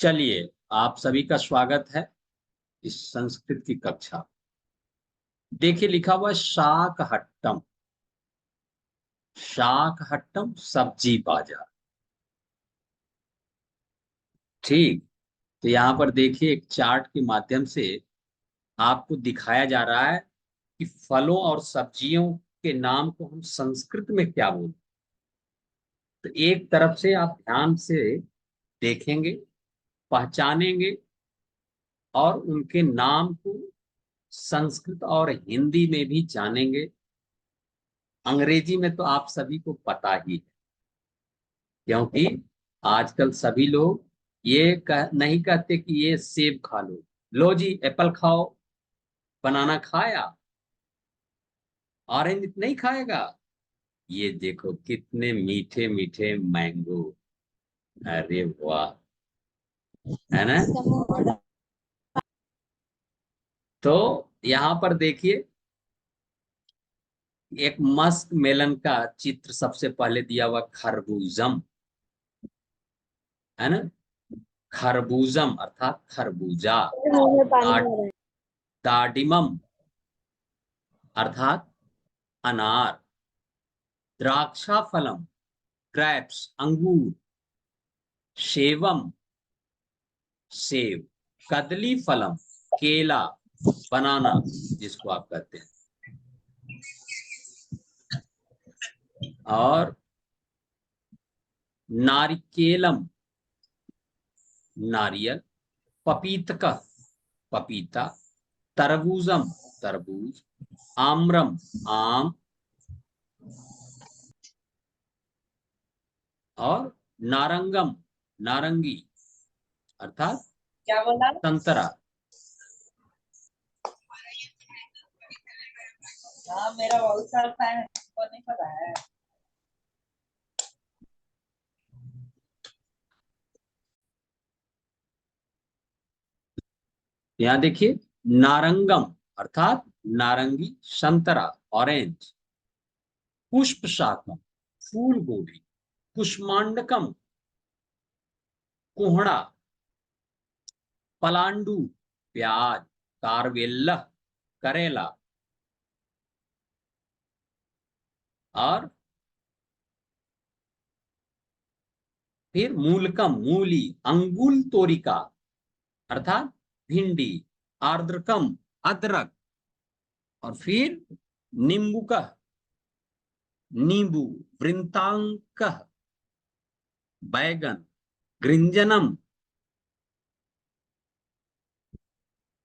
चलिए, आप सभी का स्वागत है इस संस्कृत की कक्षा। देखिए, लिखा हुआ है शाकहट्टम। शाकहट्टम सब्जी बाजार। ठीक। तो यहाँ पर देखिए, एक चार्ट के माध्यम से आपको दिखाया जा रहा है कि फलों और सब्जियों के नाम को हम संस्कृत में क्या बोलते हैं। तो एक तरफ से आप ध्यान से देखेंगे, पहचानेंगे और उनके नाम को संस्कृत और हिंदी में भी जानेंगे। अंग्रेजी में तो आप सभी को पता ही है, क्योंकि आजकल सभी लोग नहीं कहते कि ये सेब खा लो। लो जी, एप्पल खाओ। बनाना खाया, ऑरेंज नहीं खाएगा। ये देखो कितने मीठे मीठे मैंगो। अरे वाह, है ना। तो यहाँ पर देखिए, एक मस्क मेलन का चित्र सबसे पहले दिया हुआ, खरबूजम, है ना। खरबूजम अर्थात खरबूजा। मुंह में पानी आ रहा है। दाडिमम अर्थात अनार। द्राक्षाफलम ग्रेप्स अंगूर। सेवम सेब। कदली फलम केला, बनाना जिसको आप कहते हैं। और नारिकेलम नारियल। पपीतका पपीता। तरबूजम तरबूज। आम्रम आम। और नारंगम नारंगी अर्थात क्या बोला? संतरा। हाँ, मेरा बहुत सारा फैन है, को नहीं पता है। यहाँ देखिए, नारंगम अर्थात नारंगी, संतरा ऑरेंज। पुष्प शाकम फूल गोभी। कुष्मांडकम कोहड़ा। पलांडू प्याज। कारवेल्ला करेला। और फिर मूलकम मूली। अंगुल तोरिका अर्थात भिंडी। आर्द्रकम अदरक। और फिर नींबू का नींबू। वृंतांक बैगन। गृंजनम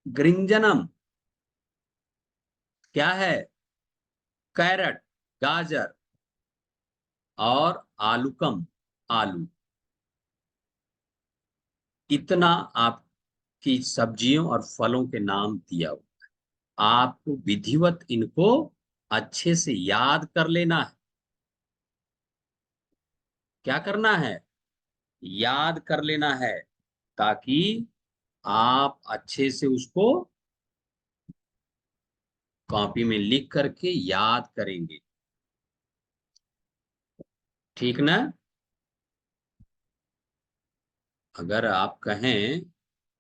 गृंजनम क्या है, कैरट गाजर। और आलूकम आलू। इतना आपकी सब्जियों और फलों के नाम दिया हुआ। आपको विधिवत इनको अच्छे से याद कर लेना है। क्या करना है, याद कर लेना है, ताकि आप अच्छे से उसको कॉपी में लिख करके याद करेंगे। ठीक ना। अगर आप कहें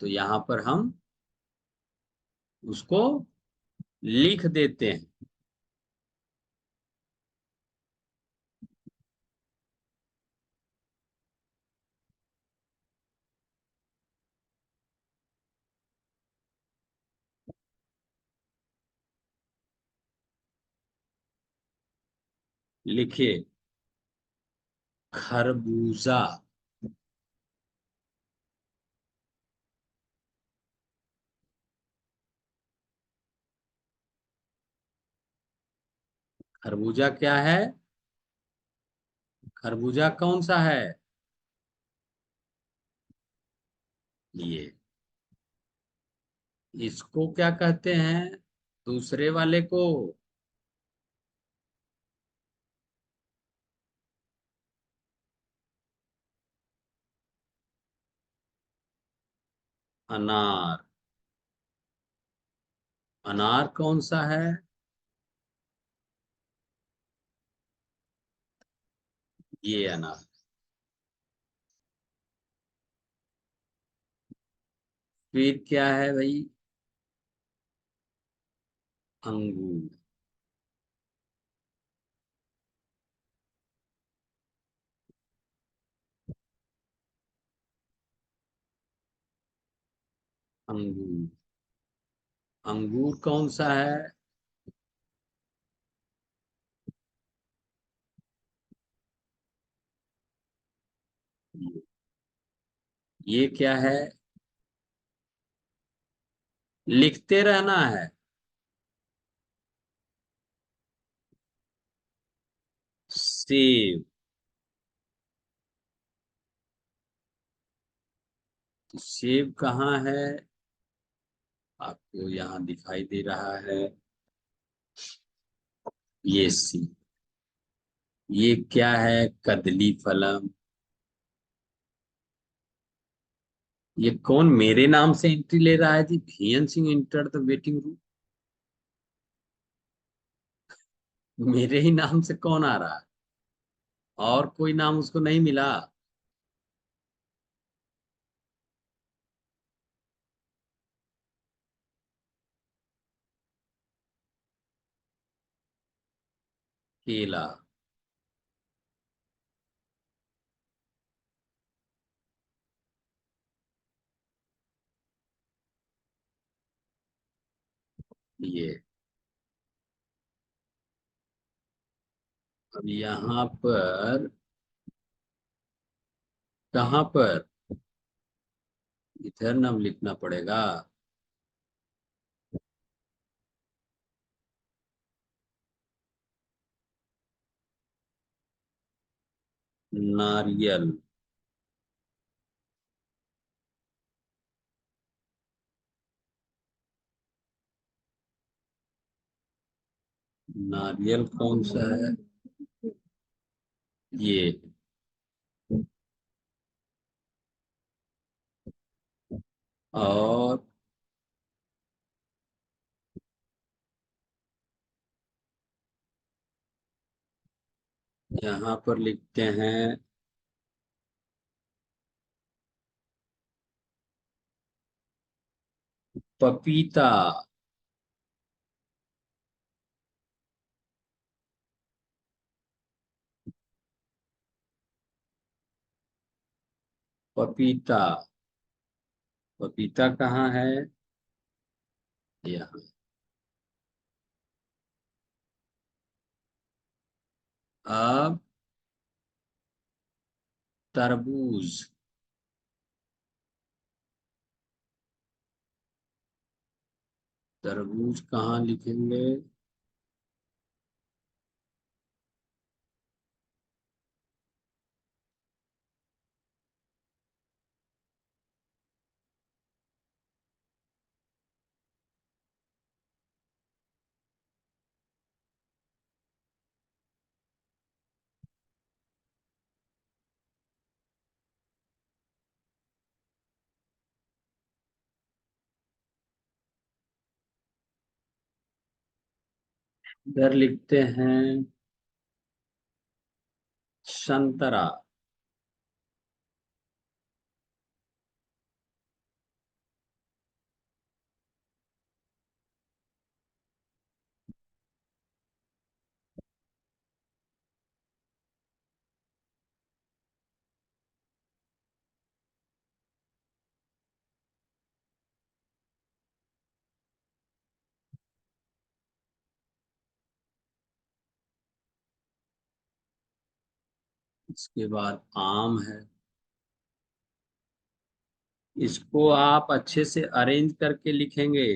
तो यहां पर हम उसको लिख देते हैं। लिखिए, खरबूजा। खरबूजा क्या है, खरबूजा कौन सा है, ये इसको क्या कहते हैं, दूसरे वाले को। अनार। अनार कौन सा है, ये अनार। फिर क्या है भाई? अंगूर। अंगूर। अंगूर कौन सा है? ये क्या है? लिखते रहना है। सेब। तो सेब कहाँ है? आपको यहाँ दिखाई दे रहा है। ये सी। ये क्या है? कदली फलम। ये कौन मेरे नाम से एंट्री ले रहा है जी? भियन Singh enter the waiting room. मेरे ही नाम से कौन आ रहा है? और कोई नाम उसको नहीं मिला? केला। ये अब यहाँ पर, कहाँ पर? इधर नाम लिखना पड़ेगा। नारियल। नारियल कौन सा है? ये। और यहाँ पर लिखते हैं पपीता। पपीता। पपीता कहाँ है? यहाँ। अब तरबूज। तरबूज कहाँ लिखेंगे? इधर लिखते हैं संतरा। इसके बाद आम है। इसको आप अच्छे से अरेंज करके लिखेंगे।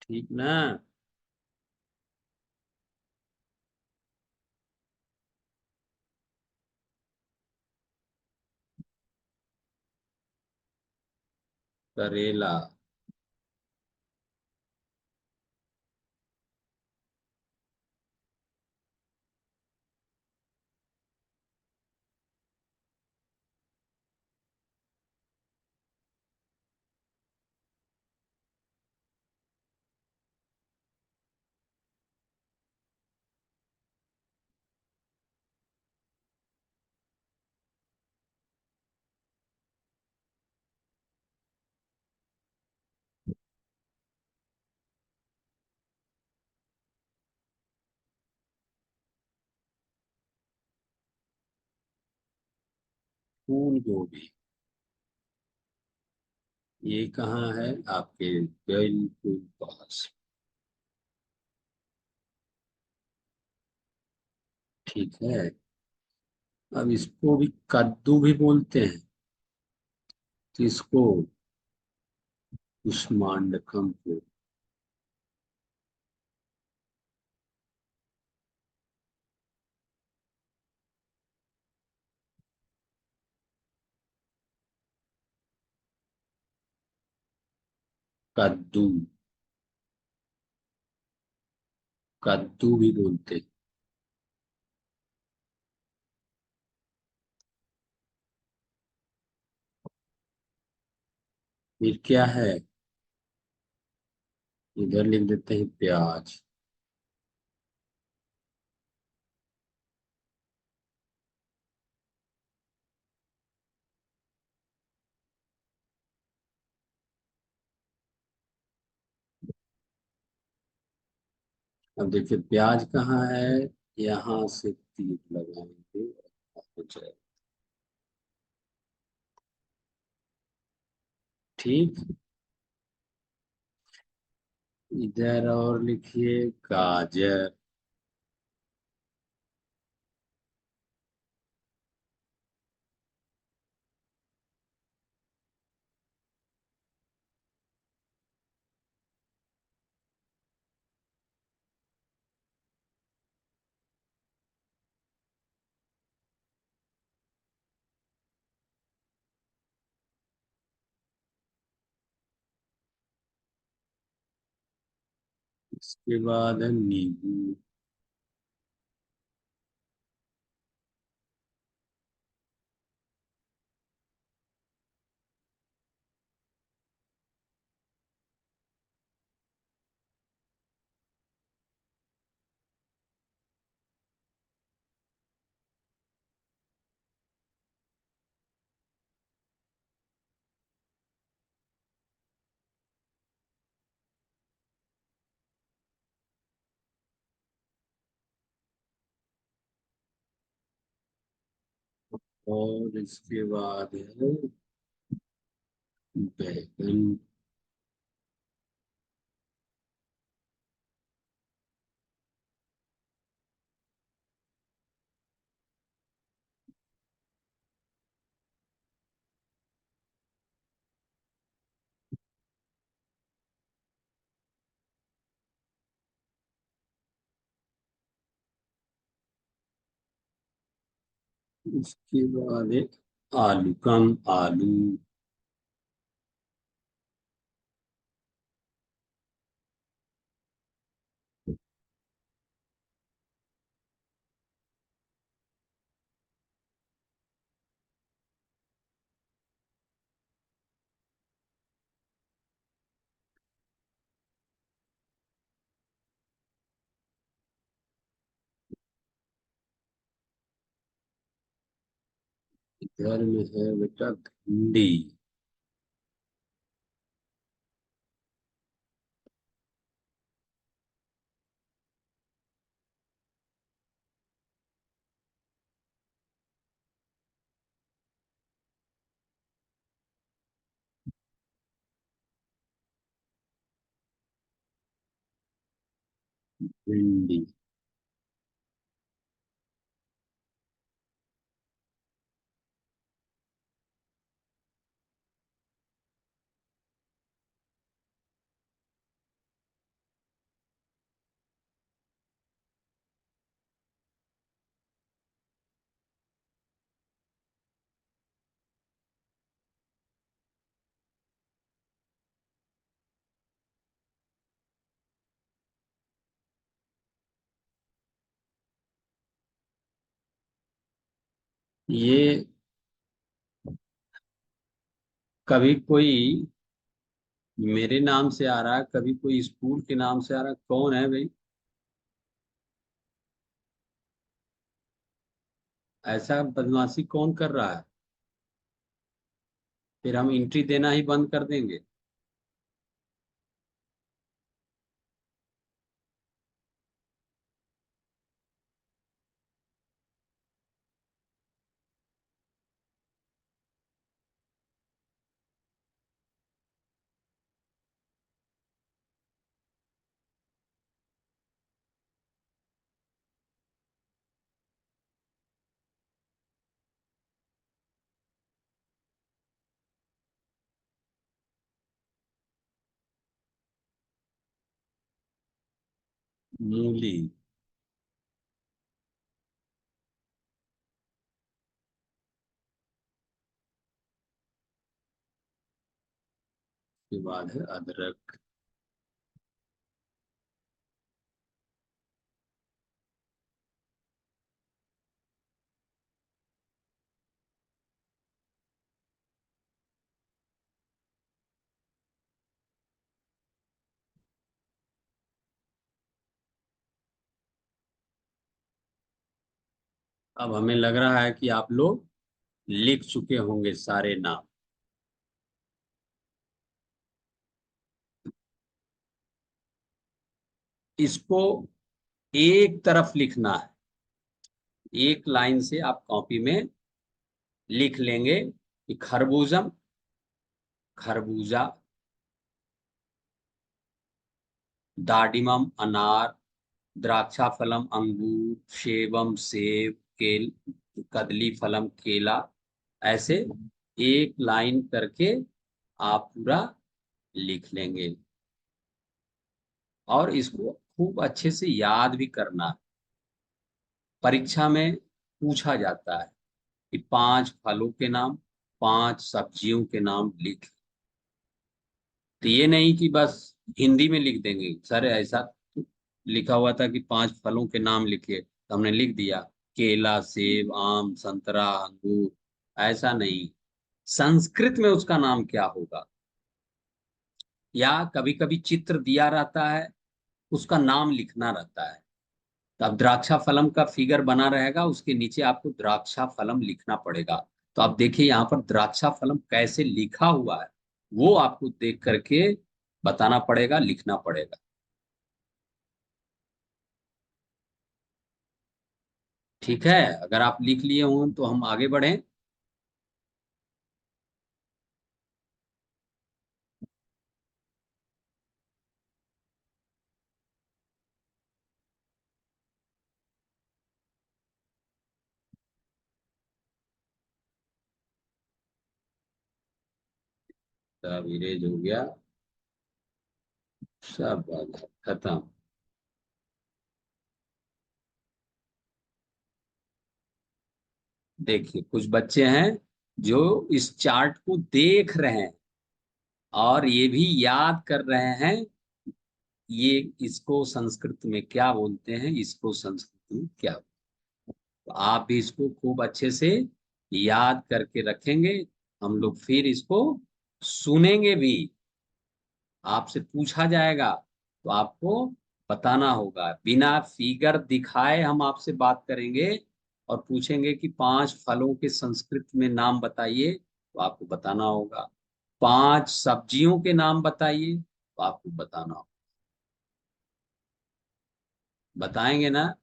ठीक ना? करेला। फूल गोभी, ये कहाँ है? आपके बिल्कुल पास। ठीक है। अब इसको भी कद्दू भी बोलते हैं, तो इसको कुष्मांडकम को। कद्दू, कद्दू भी बोलते हैं। फिर क्या है? इधर लिख देते हैं प्याज। अब देखिए प्याज कहाँ है, यहाँ से तीर लगाएंगे, हो जाएगा। ठीक। इधर और लिखिए गाजर। इसके बाद है नींबू। और इसके बाद है बैगन। इसके बाद है आलू, कम आलू। इधर में है बेटा भिंडी। भिंडी। ये कभी कोई मेरे नाम से आ रहा है, कभी कोई स्कूल के नाम से आ रहा है, कौन है भाई? ऐसा बदमाशी कौन कर रहा है? फिर हम एंट्री देना ही बंद कर देंगे। मूली। के बाद है अदरक। अब हमें लग रहा है कि आप लोग लिख चुके होंगे सारे नाम। इसको एक तरफ लिखना है, एक लाइन से आप कॉपी में लिख लेंगे कि खरबूजम, खरबूजा, दाडिमम अनार, द्राक्षाफलम अंगूर, सेबम सेब, केल, कदली फलम केला। ऐसे एक लाइन करके आप पूरा लिख लेंगे और इसको खूब अच्छे से याद भी करना है। परीक्षा में पूछा जाता है कि 5 फलों के नाम, 5 सब्जियों के नाम लिख। तो ये नहीं कि बस हिंदी में लिख देंगे। सर ऐसा लिखा हुआ था कि 5 फलों के नाम लिखिए, तो हमने लिख दिया केला, सेब, आम, संतरा, अंगूर। ऐसा नहीं, संस्कृत में उसका नाम क्या होगा। या कभी कभी चित्र दिया रहता है, उसका नाम लिखना रहता है। तो अब द्राक्षा फलम का फिगर बना रहेगा, उसके नीचे आपको द्राक्षा फलम लिखना पड़ेगा। तो आप देखिए यहाँ पर द्राक्षा फलम कैसे लिखा हुआ है, वो आपको देख करके बताना पड़ेगा, लिखना पड़ेगा। ठीक है, अगर आप लिख लिए हों तो हम आगे बढ़ें। सब इरेज हो गया, सब बात खत्म। देखिए कुछ बच्चे हैं जो इस चार्ट को देख रहे हैं और ये भी याद कर रहे हैं, ये इसको संस्कृत में क्या बोलते हैं, इसको संस्कृत में क्या। तो आप भी इसको खूब अच्छे से याद करके रखेंगे। हम लोग फिर इसको सुनेंगे भी, आपसे पूछा जाएगा तो आपको बताना होगा। बिना फिगर दिखाए हम आपसे बात करेंगे और पूछेंगे कि 5 फलों के संस्कृत में नाम बताइए, तो आपको बताना होगा। 5 सब्जियों के नाम बताइए, तो आपको बताना होगा। बताएंगे ना।